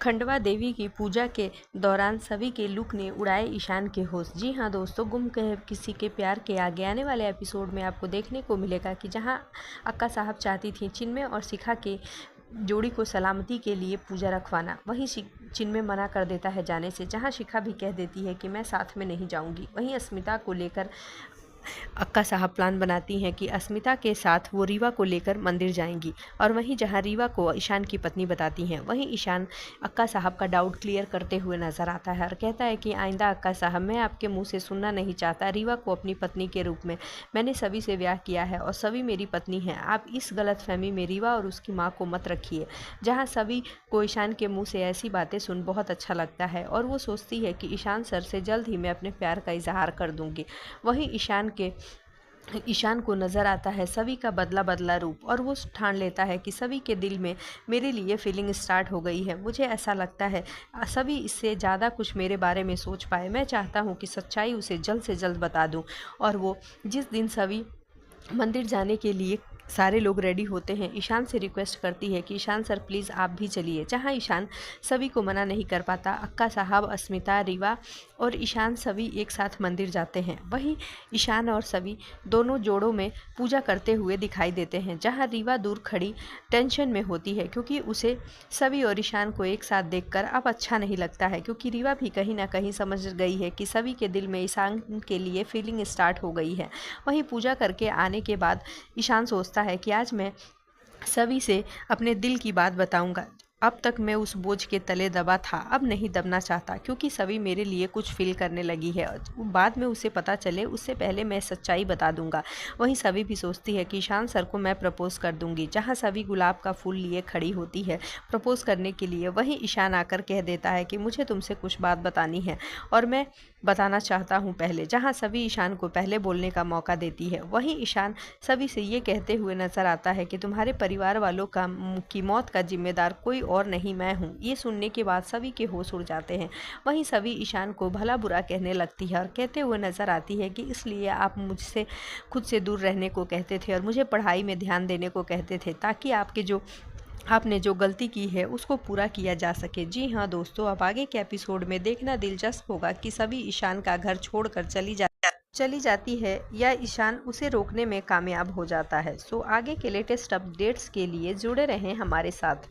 खंडवा देवी की पूजा के दौरान सभी के लुक ने उड़ाए ईशान के होश। जी हाँ दोस्तों, गुम कहे किसी के प्यार के आगे आने वाले एपिसोड में आपको देखने को मिलेगा कि जहां अक्का साहब चाहती थी चिन्मय और शिखा के जोड़ी को सलामती के लिए पूजा रखवाना, वहीं चिन्मय मना कर देता है जाने से। जहां शिखा भी कह देती है कि मैं साथ में नहीं जाऊंगी। वहीं अस्मिता को लेकर अक्का साहब प्लान बनाती हैं कि अस्मिता के साथ वो रीवा को लेकर मंदिर जाएंगी। और वहीं जहां रीवा को ईशान की पत्नी बताती हैं, वहीं ईशान अक्का साहब का डाउट क्लियर करते हुए नजर आता है और कहता है कि आइंदा अक्का साहब, मैं आपके मुंह से सुनना नहीं चाहता रीवा को अपनी पत्नी के रूप में। मैंने सभी से ब्याह किया है और सभी मेरी पत्नी है। आप इस गलतफहमी में रीवा और उसकी माँ को मत रखिए। जहाँ सभी को ईशान के मुँह से ऐसी बातें सुन बहुत अच्छा लगता है और वो सोचती है कि ईशान सर से जल्द ही मैं अपने प्यार का इजहार कर दूंगी। वहीं ईशान को नज़र आता है सभी का बदला बदला रूप और वो ठान लेता है कि सभी के दिल में मेरे लिए फीलिंग स्टार्ट हो गई है। मुझे ऐसा लगता है सभी इससे ज़्यादा कुछ मेरे बारे में सोच पाए। मैं चाहता हूँ कि सच्चाई उसे जल्द से जल्द बता दूँ। और वो जिस दिन सभी मंदिर जाने के लिए सारे लोग रेडी होते हैं, ईशान से रिक्वेस्ट करती है कि ईशान सर प्लीज़ आप भी चलिए। जहां ईशान सभी को मना नहीं कर पाता, अक्का साहब, अस्मिता, रीवा और ईशान सभी एक साथ मंदिर जाते हैं। वहीं ईशान और सभी दोनों जोड़ों में पूजा करते हुए दिखाई देते हैं। जहां रीवा दूर खड़ी टेंशन में होती है क्योंकि उसे सभी और ईशान को एक साथ देखकर अब अच्छा नहीं लगता है, क्योंकि रीवा भी कहीं ना कहीं समझ गई है कि सभी के दिल में ईशान के लिए फीलिंग स्टार्ट हो गई है। वहीं पूजा करके आने के बाद ईशान सोचता है कि आज मैं सभी से अपने दिल की बात बताऊंगा। अब तक मैं उस बोझ के तले दबा था, अब नहीं दबना चाहता, क्योंकि सभी मेरे लिए कुछ फील करने लगी है। बाद में उसे पता चले उससे पहले मैं सच्चाई बता दूंगा। वहीं सभी भी सोचती है कि ईशान सर को मैं प्रपोज कर दूंगी। जहां सभी गुलाब का फूल लिए खड़ी होती है प्रपोज करने के लिए, वहीं ईशान आकर कह देता है कि मुझे तुमसे कुछ बात बतानी है और मैं बताना चाहता हूँ पहले। जहाँ सभी ईशान को पहले बोलने का मौका देती है, वहीं ईशान सभी से ये कहते हुए नजर आता है कि तुम्हारे परिवार वालों की मौत का जिम्मेदार कोई और नहीं, मैं हूँ। ये सुनने के बाद सभी के होश उड़ जाते हैं। वहीं सभी ईशान को भला बुरा कहने लगती है और कहते हुए नजर आती है कि इसलिए आप मुझसे खुद से दूर रहने को कहते थे और मुझे पढ़ाई में ध्यान देने को कहते थे, ताकि आपने जो गलती की है उसको पूरा किया जा सके। जी हाँ दोस्तों, अब आगे के एपिसोड में देखना दिलचस्प होगा कि सभी ईशान का घर छोड़कर चली जाती है या ईशान उसे रोकने में कामयाब हो जाता है। सो आगे के लेटेस्ट अपडेट्स के लिए जुड़े रहें हमारे साथ।